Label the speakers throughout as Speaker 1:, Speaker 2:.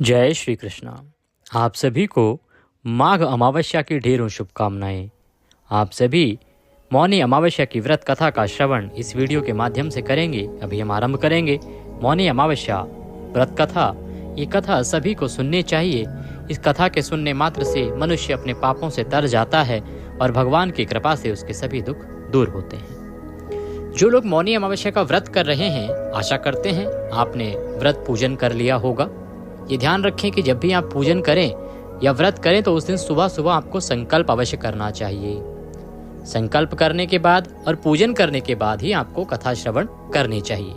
Speaker 1: जय श्री कृष्णा। आप सभी को माघ अमावस्या की ढेरों शुभकामनाएं। आप सभी मौनी अमावस्या की व्रत कथा का श्रवण इस वीडियो के माध्यम से करेंगे। अभी हम आरंभ करेंगे मौनी अमावस्या व्रत कथा। ये कथा सभी को सुननी चाहिए। इस कथा के सुनने मात्र से मनुष्य अपने पापों से तर जाता है और भगवान की कृपा से उसके सभी दुख दूर होते हैं। जो लोग मौनी अमावस्या का व्रत कर रहे हैं, आशा करते हैं आपने व्रत पूजन कर लिया होगा। ये ध्यान रखें कि जब भी आप पूजन करें या व्रत करें तो उस दिन सुबह सुबह आपको संकल्प अवश्य करना चाहिए। संकल्प करने के बाद और पूजन करने के बाद ही आपको कथा श्रवण करनी चाहिए।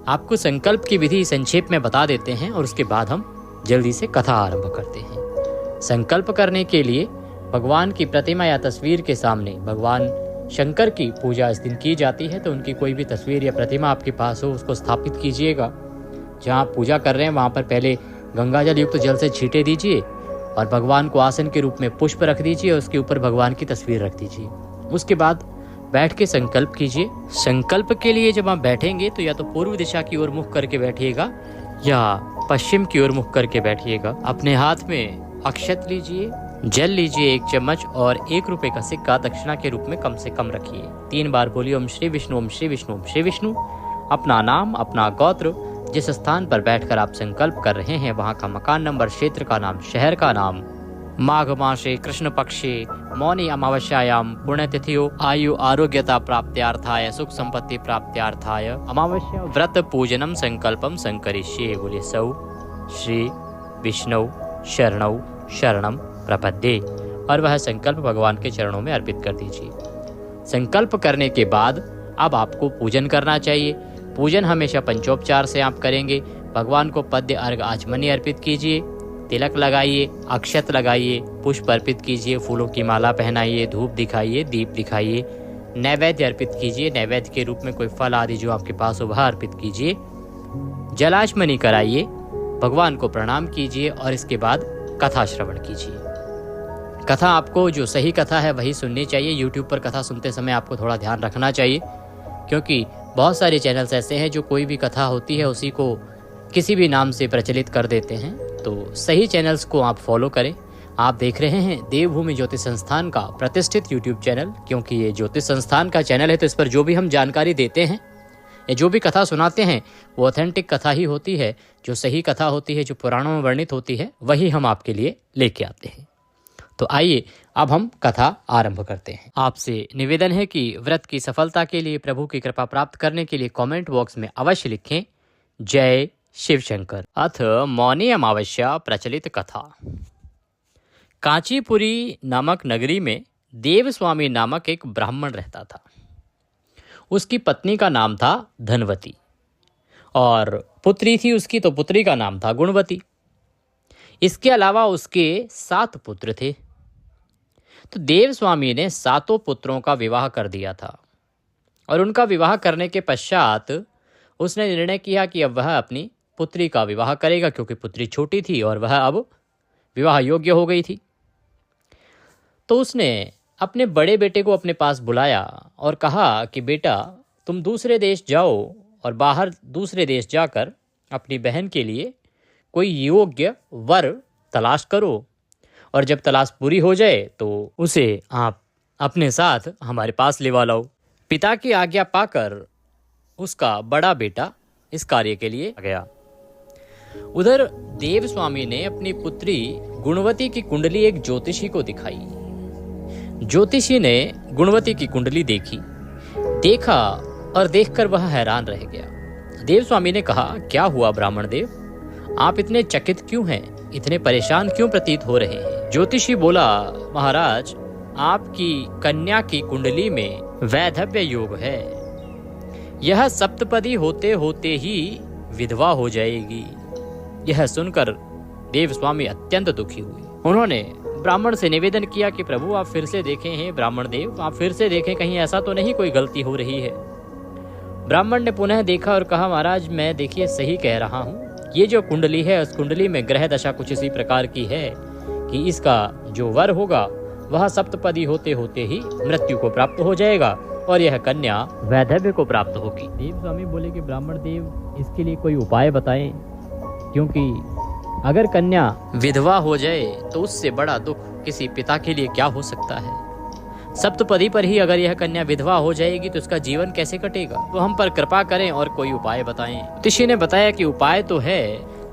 Speaker 1: आपको संकल्प की विधि संक्षेप में बता देते हैं और उसके बाद हम जल्दी से कथा आरंभ करते हैं। संकल्प करने के लिए भगवान की प्रतिमा या तस्वीर के सामने भगवान शंकर की पूजा इस दिन की जाती है, तो उनकी कोई भी तस्वीर या प्रतिमा आपके पास हो उसको स्थापित कीजिएगा। जहाँ आप पूजा कर रहे हैं वहाँ पर पहले गंगा जल युक्त जल से छींटे दीजिए और भगवान को आसन के रूप में पुष्प रख दीजिए और उसके ऊपर भगवान की तस्वीर रख दीजिए। उसके बाद बैठ के संकल्प कीजिए। संकल्प के लिए जब आप बैठेंगे तो या तो पूर्व दिशा की ओर मुख करके बैठिएगा या पश्चिम की ओर मुख करके बैठिएगा। अपने हाथ में अक्षत लीजिए, जल लीजिए 1 चम्मच और 1 रुपए का सिक्का दक्षिणा के रूप में कम से कम रखिए। 3 बार बोलिए ओम श्री विष्णु, ओम श्री विष्णु, ओम श्री विष्णु। अपना नाम, अपना गोत्र, जिस स्थान पर बैठकर आप संकल्प कर रहे हैं वहां का मकान नंबर, क्षेत्र का नाम, शहर का नाम, माघ मासे कृष्ण पक्षे मौनी अमावस्यायाम पुण्यतिथियो आयु आरोग्यता प्राप्त्यार्थाय सुख संपत्ति प्राप्त्यार्थाय अमावस्या व्रत पूजनम संकल्पम संकरिष्ये। बोले सौ श्री विष्णु शरणौ शरणम प्रपद्ये और वह संकल्प भगवान के चरणों में अर्पित कर दीजिए। संकल्प करने के बाद अब आपको पूजन करना चाहिए। पूजन हमेशा पंचोपचार से आप करेंगे। भगवान को पद्य अर्घ आचमनी अर्पित कीजिए, तिलक लगाइए, अक्षत लगाइए, पुष्प अर्पित कीजिए, फूलों की माला पहनाइए, धूप दिखाइए, दीप दिखाइए, नैवेद्य अर्पित कीजिए। नैवेद्य के रूप में कोई फल आदि जो आपके पास हो वह अर्पित कीजिए। जलाचमनी कराइए, भगवान को प्रणाम कीजिए और इसके बाद कथा श्रवण कीजिए। कथा आपको जो सही कथा है वही सुननी चाहिए। यूट्यूब पर कथा सुनते समय आपको थोड़ा ध्यान रखना चाहिए, क्योंकि बहुत सारे चैनल्स ऐसे हैं जो कोई भी कथा होती है उसी को किसी भी नाम से प्रचलित कर देते हैं। तो सही चैनल्स को आप फॉलो करें। आप देख रहे हैं देवभूमि ज्योतिष संस्थान का प्रतिष्ठित यूट्यूब चैनल। क्योंकि ये ज्योतिष संस्थान का चैनल है तो इस पर जो भी हम जानकारी देते हैं या जो भी कथा सुनाते हैं वो ऑथेंटिक कथा ही होती है। जो सही कथा होती है, जो पुराणों में वर्णित होती है, वही हम आपके लिए लेके आते हैं। तो आइए अब हम कथा आरंभ करते हैं। आपसे निवेदन है कि व्रत की सफलता के लिए, प्रभु की कृपा प्राप्त करने के लिए कमेंट बॉक्स में अवश्य लिखें जय शिव शंकर। अथ मौनी अमावस्या प्रचलित कथा। कांचीपुरी नामक नगरी में देव स्वामी नामक एक ब्राह्मण रहता था। उसकी पत्नी का नाम था धनवती और पुत्री थी उसकी, तो पुत्री का नाम था गुणवती। इसके अलावा उसके 7 पुत्र थे। तो देव स्वामी ने 7 पुत्रों का विवाह कर दिया था और उनका विवाह करने के पश्चात उसने निर्णय किया कि अब वह अपनी पुत्री का विवाह करेगा, क्योंकि पुत्री छोटी थी और वह अब विवाह योग्य हो गई थी। तो उसने अपने बड़े बेटे को अपने पास बुलाया और कहा कि बेटा, तुम दूसरे देश जाओ और बाहर दूसरे देश जाकर अपनी बहन के लिए कोई योग्य वर तलाश करो और जब तलाश पूरी हो जाए तो उसे आप अपने साथ हमारे पास लेवा लाओ। पिता की आज्ञा पाकर उसका बड़ा बेटा इस कार्य के लिए गया। उधर देव स्वामी ने अपनी पुत्री गुणवती की कुंडली एक ज्योतिषी को दिखाई। ज्योतिषी ने गुणवती की कुंडली देखा और देखकर वह हैरान रह गया। देव स्वामी ने कहा, क्या हुआ ब्राह्मण देव, आप इतने चकित क्यों हैं, इतने परेशान क्यों प्रतीत हो रहे हैं? ज्योतिषी बोला, महाराज, आपकी कन्या की कुंडली में वैधव्य योग है। यह सप्तपदी होते होते ही विधवा हो जाएगी। यह सुनकर देव स्वामी अत्यंत दुखी हुए। उन्होंने ब्राह्मण से निवेदन किया कि प्रभु आप फिर से देखें, हैं ब्राह्मण देव, आप फिर से देखें, कहीं ऐसा तो नहीं कोई गलती हो रही है। ब्राह्मण ने पुनः देखा और कहा, महाराज मैं देखिए सही कह रहा हूँ। ये जो कुंडली है उस कुंडली में ग्रह दशा कुछ इसी प्रकार की है कि इसका जो वर होगा वह सप्तपदी होते होते ही मृत्यु को प्राप्त हो जाएगा और यह कन्या वैधव्य को प्राप्त होगी। देव स्वामी बोले कि ब्राह्मण देव, इसके लिए कोई उपाय बताएं, क्योंकि अगर कन्या विधवा हो जाए तो उससे बड़ा दुख किसी पिता के लिए क्या हो सकता है। सप्तपदी पर ही अगर यह कन्या विधवा हो जाएगी तो उसका जीवन कैसे कटेगा। तो हम पर कृपा करें और कोई उपाय बताएं। ऋषि ने बताया कि उपाय तो है,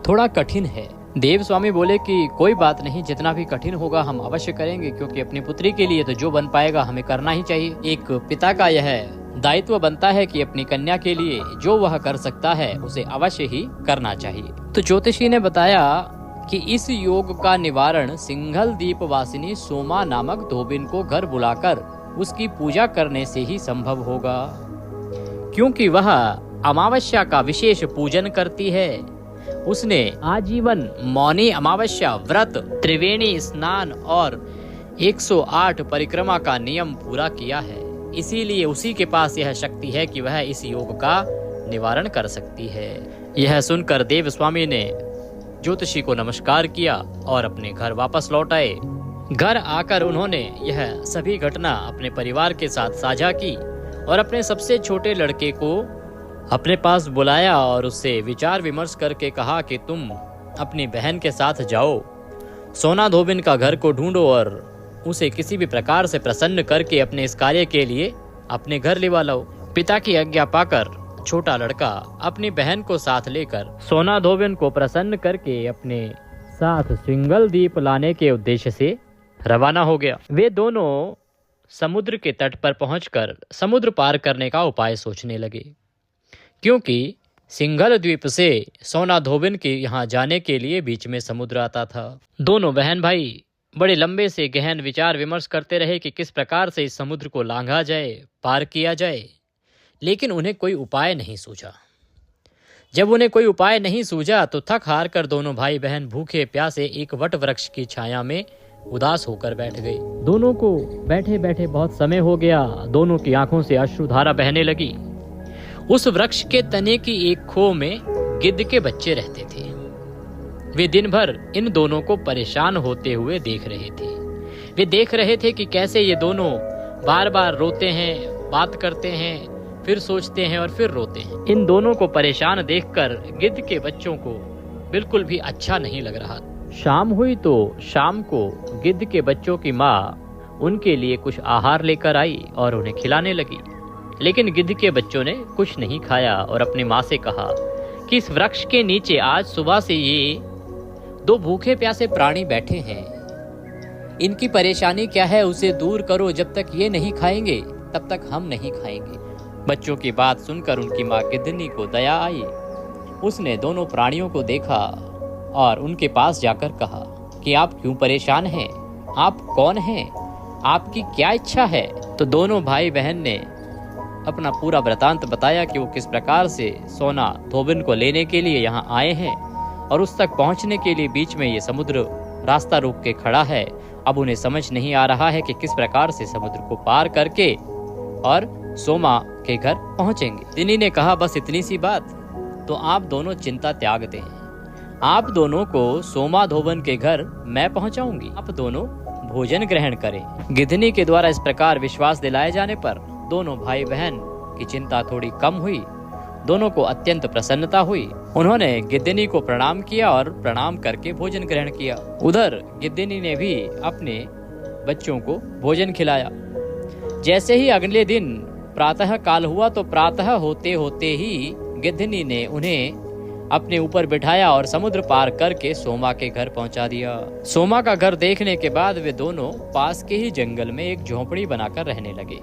Speaker 1: थोड़ा कठिन है। देव स्वामी बोले कि कोई बात नहीं, जितना भी कठिन होगा हम अवश्य करेंगे, क्योंकि अपनी पुत्री के लिए तो जो बन पाएगा हमें करना ही चाहिए। एक पिता का यह दायित्व बनता है कि अपनी कन्या के लिए जो वह कर सकता है उसे अवश्य ही करना चाहिए। तो ज्योतिषी ने बताया कि इस योग का निवारण सिंघल द्वीप वासिनी सोमा नामक धोबिन को घर बुलाकर उसकी पूजा करने से ही संभव होगा, क्योंकि वह अमावस्या का विशेष पूजन करती है। उसने आजीवन मौनी अमावस्या व्रत, त्रिवेणी स्नान और 108 परिक्रमा का नियम पूरा किया है। इसीलिए उसी के पास यह शक्ति है कि वह इस योग का निवारण कर सकती है। यह सुनकर देव स्वामी ने ज्योतिषी को नमस्कार किया और अपने घर वापस लौट आए। घर आकर उन्होंने यह सभी घटना अपने परिवार के साथ साझा की और अपने सबसे छोटे लड़के को अपने पास बुलाया और उससे विचार विमर्श करके कहा कि तुम अपनी बहन के साथ जाओ, सोना धोबिन का घर को ढूंढो और उसे किसी भी प्रकार से प्रसन्न करके अपने इस कार्य के लिए अपने घर लिवा लाओ। पिता की आज्ञा पाकर छोटा लड़का अपनी बहन को साथ लेकर सोना धोबिन को प्रसन्न करके अपने साथ सिंघल द्वीप लाने के उद्देश्य से रवाना हो गया। वे दोनों समुद्र के तट पर पहुंचकर समुद्र पार करने का उपाय सोचने लगे, क्योंकि सिंघल द्वीप से सोना धोबिन के यहाँ जाने के लिए बीच में समुद्र आता था। दोनों बहन भाई बड़े लंबे से गहन विचार विमर्श करते रहे कि किस प्रकार से इस समुद्र को लांघा जाए, पार किया जाए, लेकिन उन्हें कोई उपाय नहीं सूझा। जब उन्हें कोई उपाय नहीं सूझा तो थक हार कर दोनों भाई बहन भूखे प्यासे एक वट वृक्ष की छाया में उदास होकर बैठ गए। दोनों को बैठे बैठे बहुत समय हो गया। दोनों की आंखों से अश्रुधारा बहने लगी। उस वृक्ष के तने की एक खो में गिद्ध के बच्चे रहते थे। वे दिन भर इन दोनों को परेशान होते हुए देख रहे थे। वे देख रहे थे कि कैसे ये दोनों बार बार रोते हैं, बात करते हैं, फिर सोचते हैं और फिर रोते हैं। इन दोनों को परेशान देखकर गिद्ध के बच्चों को बिल्कुल भी अच्छा नहीं लग रहा। शाम हुई तो शाम को गिद्ध के बच्चों की माँ उनके लिए कुछ आहार लेकर आई और उन्हें खिलाने लगी, लेकिन गिद्ध के बच्चों ने कुछ नहीं खाया और अपनी माँ से कहा कि इस वृक्ष के नीचे आज सुबह से ये दो भूखे प्यासे प्राणी बैठे हैं, इनकी परेशानी क्या है उसे दूर करो। जब तक ये नहीं खाएंगे तब तक हम नहीं खाएंगे। बच्चों की बात सुनकर उनकी माँ गिद्धनी को दया आई। उसने दोनों प्राणियों को देखा और उनके पास जाकर कहा कि आप क्यों परेशान हैं, आप कौन हैं, आपकी क्या इच्छा है। तो दोनों भाई बहन ने अपना पूरा वृतांत बताया कि वो किस प्रकार से सोना धोबिन को लेने के लिए यहाँ आए हैं और उस तक पहुँचने के लिए बीच में ये समुद्र रास्ता रोक के खड़ा है। अब उन्हें समझ नहीं आ रहा है कि किस प्रकार से समुद्र को पार करके और सोमा के घर पहुँचेंगे। दिनी ने कहा बस इतनी सी बात, तो आप दोनों चिंता त्याग दें, आप दोनों को सोमा धोबन के घर मैं पहुँचाऊंगी, आप दोनों भोजन ग्रहण करें। गिद्धनी के द्वारा इस प्रकार विश्वास दिलाए जाने पर दोनों भाई बहन की चिंता थोड़ी कम हुई। दोनों को अत्यंत प्रसन्नता हुई। उन्होंने गिद्धनी को प्रणाम किया और प्रणाम करके भोजन ग्रहण किया। उधर गिद्धनी ने भी अपने बच्चों को भोजन खिलाया। जैसे ही अगले दिन प्रातः काल हुआ तो प्रातः होते होते ही गिद्धनी ने उन्हें अपने ऊपर बिठाया और समुद्र पार करके सोमा के घर पहुंचा दिया। सोमा का घर देखने के बाद वे दोनों पास के ही जंगल में एक झोंपड़ी बनाकर रहने लगे।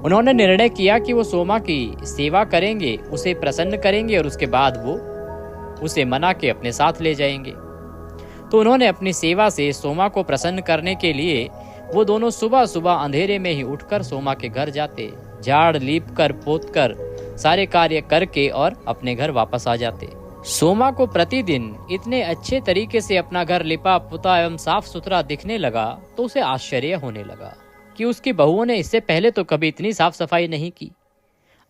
Speaker 1: उन्होंने निर्णय किया कि वो सोमा की सेवा करेंगे, उसे प्रसन्न करेंगे और उसके बाद वो उसे मना के अपने साथ ले जाएंगे। तो उन्होंने अपनी सेवा से सोमा को प्रसन्न करने के लिए वो दोनों सुबह सुबह अंधेरे में ही उठकर सोमा के घर जाते, झाड़ लीप कर पोत कर सारे कार्य करके और अपने घर वापस आ जाते। सोमा को प्रतिदिन इतने अच्छे तरीके से अपना घर लिपा पुता एवं साफ सुथरा दिखने लगा तो उसे आश्चर्य होने लगा कि उसकी बहुओं ने इससे पहले तो कभी इतनी साफ सफाई नहीं की।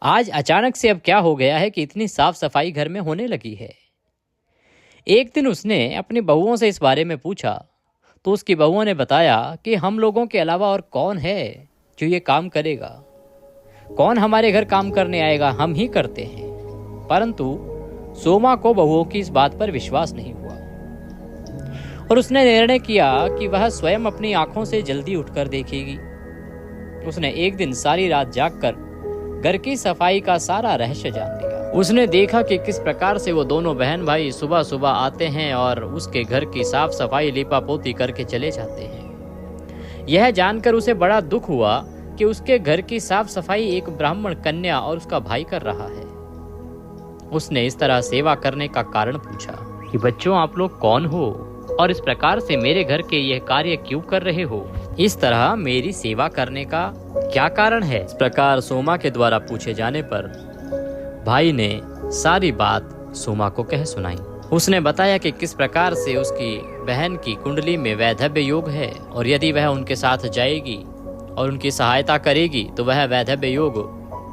Speaker 1: आज अचानक से अब क्या हो गया है कि इतनी साफ सफाई घर में होने लगी है। एक दिन उसने अपनी बहुओं से इस बारे में पूछा तो उसकी बहुओं ने बताया कि हम लोगों के अलावा और कौन है जो ये काम करेगा, कौन हमारे घर काम करने आएगा, हम ही करते हैं। परंतु सोमा को बहुओं की इस बात पर विश्वास नहीं हुआ। और उसने निर्णय किया कि वह स्वयं अपनी आंखों से जल्दी उठकर देखेगी। उसने एक दिन सारी रात जागकर घर की सफाई का सारा रहस्य जान लिया। उसने देखा कि किस प्रकार से वो दोनों बहन भाई सुबह सुबह आते हैं और उसके घर की साफ सफाई लीपापोती करके चले जाते हैं। यह जानकर उसे बड़ा दुख हुआ कि उसके घर की साफ सफाई एक ब्राह्मण कन्या और उसका भाई कर रहा है। उसने इस तरह सेवा करने का कारण पूछा कि बच्चों, आप लोग कौन हो और इस प्रकार से मेरे घर के यह कार्य क्यों कर रहे हो? इस तरह मेरी सेवा करने का क्या कारण है? इस प्रकार सोमा के द्वारा पूछे जाने पर भाई ने सारी बात सोमा को कह सुनाई। उसने बताया कि किस प्रकार से उसकी बहन की कुंडली में वैधव्य योग है और यदि वह उनके साथ जाएगी और उनकी सहायता करेगी तो वह वैधव्य योग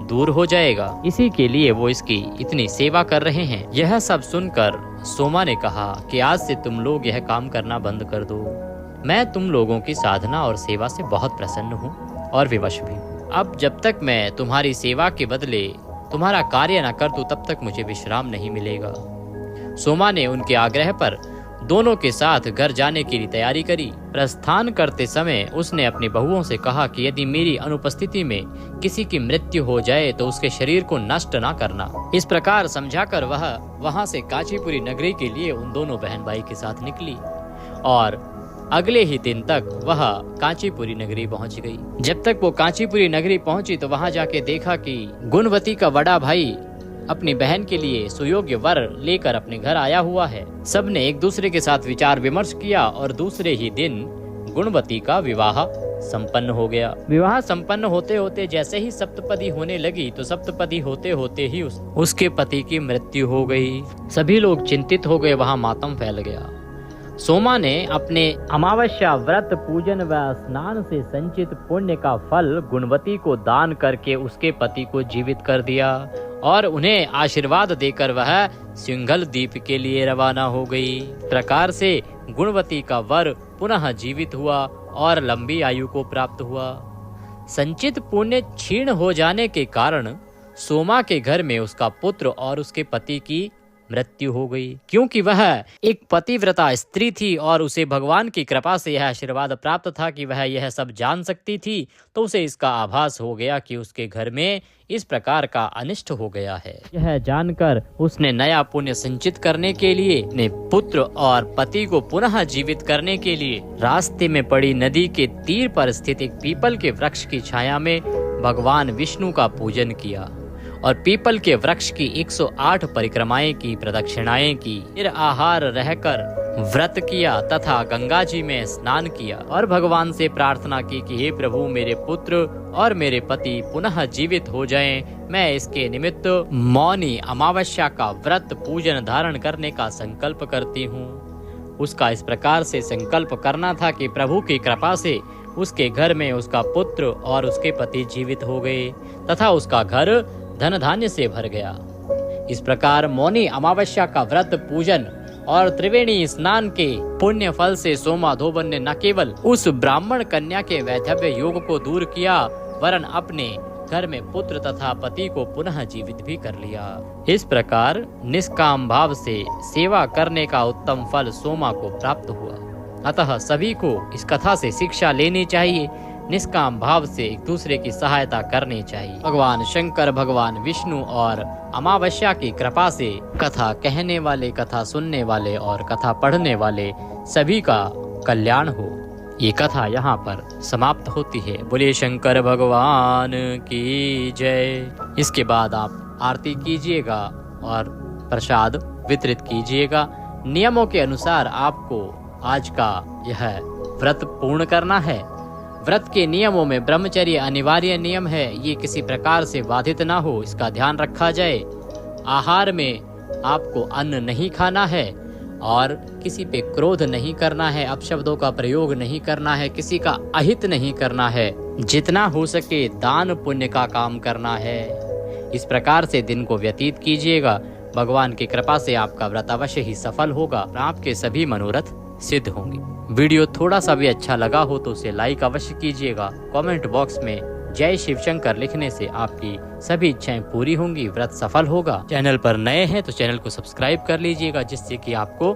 Speaker 1: दूर हो जाएगा। इसी के लिए वो इसकी इतनी सेवा कर रहे हैं। यह सब सुनकर सोमा ने कहा कि आज से तुम लोग यह काम करना बंद कर दो। मैं तुम लोगों की साधना और सेवा से बहुत प्रसन्न हूँ और विवश भी हूँ। अब जब तक मैं तुम्हारी सेवा के बदले तुम्हारा कार्य न कर दूं तब तक मुझे विश्राम नहीं मिलेगा। सोमा ने उनके आग्रह पर दोनों के साथ घर जाने की तैयारी करी। प्रस्थान करते समय उसने अपनी बहुओं से कहा कि यदि मेरी अनुपस्थिति में किसी की मृत्यु हो जाए तो उसके शरीर को नष्ट ना करना। इस प्रकार समझाकर वह वहां से कांचीपुरी नगरी के लिए उन दोनों बहन भाई के साथ निकली और अगले ही दिन तक वह कांचीपुरी नगरी पहुंच गई। जब तक वो कांचीपुरी नगरी पहुंची तो वहां जाके देखा कि गुणवती का बड़ा भाई अपनी बहन के लिए सुयोग्य वर लेकर अपने घर आया हुआ है। सबने एक दूसरे के साथ विचार विमर्श किया और दूसरे ही दिन गुणवती का विवाह संपन्न हो गया। विवाह संपन्न होते होते जैसे ही सप्तपदी होने लगी तो सप्तपदी होते होते ही उसके पति की मृत्यु हो गई। सभी लोग चिंतित हो गए, वहां मातम फैल गया। सोमा ने अपने अमावस्या व्रत पूजन व स्नान से संचित पुण्य का फल गुणवती को दान करके उसके पति को जीवित कर दिया और उन्हें आशीर्वाद देकर वह सिंघल द्वीप के लिए रवाना हो गई। प्रकार से गुणवती का वर पुनः जीवित हुआ और लंबी आयु को प्राप्त हुआ। संचित पुण्य क्षीण हो जाने के कारण सोमा के घर में उसका पुत्र और उसके पति की मृत्यु हो गई। क्योंकि वह एक पतिव्रता स्त्री थी और उसे भगवान की कृपा से यह आशीर्वाद प्राप्त था कि वह यह सब जान सकती थी, तो उसे इसका आभास हो गया कि उसके घर में इस प्रकार का अनिष्ट हो गया है। यह जानकर उसने नया पुण्य संचित करने के लिए अपने पुत्र और पति को पुनः जीवित करने के लिए रास्ते में पड़ी नदी के तीर पर स्थित एक पीपल के वृक्ष की छाया में भगवान विष्णु का पूजन किया और पीपल के वृक्ष की 108 परिक्रमाएं की, प्रदक्षिणाएं की, निराहार रहकर व्रत किया तथा गंगा जी में स्नान किया और भगवान से प्रार्थना की कि हे प्रभु, मेरे पुत्र और मेरे पति पुनः जीवित हो जाएं। मैं इसके निमित्त मौनी अमावस्या का व्रत पूजन धारण करने का संकल्प करती हूँ। उसका इस प्रकार से संकल्प करना था कि प्रभु की कृपा से उसके घर में उसका पुत्र और उसके पति जीवित हो गए तथा उसका घर धन धान्य से भर गया। इस प्रकार मौनी अमावस्या का व्रत पूजन और त्रिवेणी स्नान के पुण्य फल से सोमा धोबन ने न केवल उस ब्राह्मण कन्या के वैधव्य योग को दूर किया वरन अपने घर में पुत्र तथा पति को पुनः जीवित भी कर लिया। इस प्रकार निष्काम भाव से सेवा करने का उत्तम फल सोमा को प्राप्त हुआ। अतः सभी को इस कथा से शिक्षा लेनी चाहिए। निष्काम भाव से एक दूसरे की सहायता करनी चाहिए। भगवान शंकर, भगवान विष्णु और अमावस्या की कृपा से कथा कहने वाले, कथा सुनने वाले और कथा पढ़ने वाले सभी का कल्याण हो। ये कथा यहाँ पर समाप्त होती है। बोले शंकर भगवान की जय। इसके बाद आप आरती कीजिएगा और प्रसाद वितरित कीजिएगा। नियमों के अनुसार आपको आज का यह व्रत पूर्ण करना है। व्रत के नियमों में ब्रह्मचर्य अनिवार्य नियम है, ये किसी प्रकार से बाधित ना हो, इसका ध्यान रखा जाए। आहार में आपको अन्न नहीं खाना है और किसी पे क्रोध नहीं करना है, अपशब्दों का प्रयोग नहीं करना है, किसी का अहित नहीं करना है, जितना हो सके दान पुण्य का काम करना है। इस प्रकार से दिन को व्यतीत कीजिएगा। भगवान की कृपा से आपका व्रत अवश्य ही सफल होगा और आपके सभी मनोरथ सिद्ध होंगे। वीडियो थोड़ा सा भी अच्छा लगा हो तो उसे लाइक अवश्य कीजिएगा। कमेंट बॉक्स में जय शिव शंकर लिखने से आपकी सभी इच्छाएं पूरी होंगी, व्रत सफल होगा। चैनल पर नए हैं तो चैनल को सब्सक्राइब कर लीजिएगा, जिससे कि आपको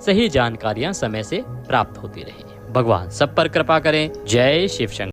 Speaker 1: सही जानकारियां समय से प्राप्त होती रहे। भगवान सब पर कृपा करें। जय शिव शंकर।